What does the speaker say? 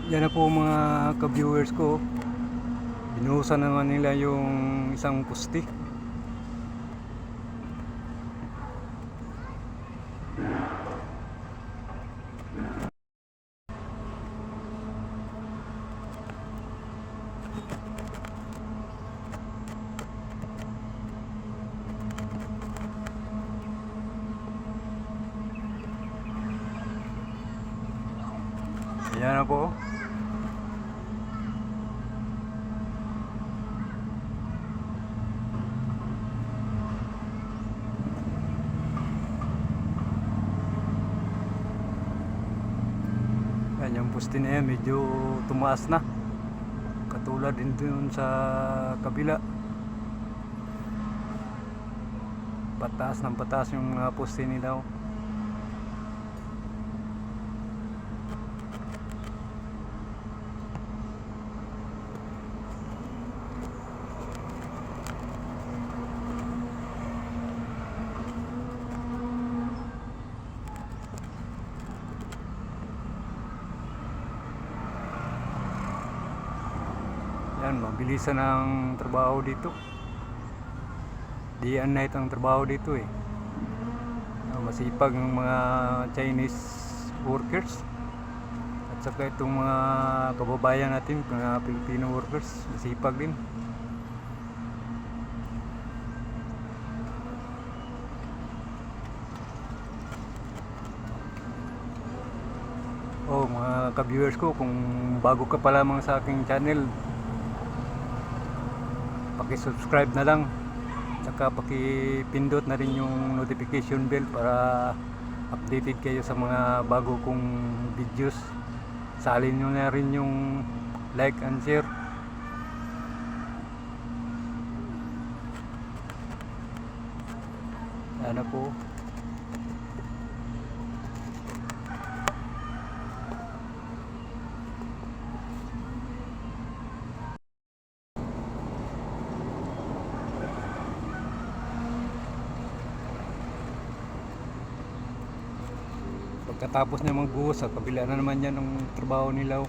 Yan na po mga ka-viewers ko. Binuhusan naman nila yung isang pusti. Yan na po. Yan, yung puste na yan medyo tumaas na, katulad din dun sa kabila. Pataas ng pataas yung puste nila. Yan, mabilisan ang trabaho dito. Day and night ang trabaho dito eh. Masipag ng mga Chinese workers at saka itong mga kababayan natin, mga Filipino workers, masipag din. Oh, mga ka-viewers ko, kung bago ka pa lamang sa aking channel, paki-subscribe na lang, saka paki-pindot na rin yung notification bell para updated kayo sa mga bago kong videos. Salin nyo na rin yung like and share. Ano po, pagkatapos niya magbuhos, sa kabila na naman yan ang trabaho nila.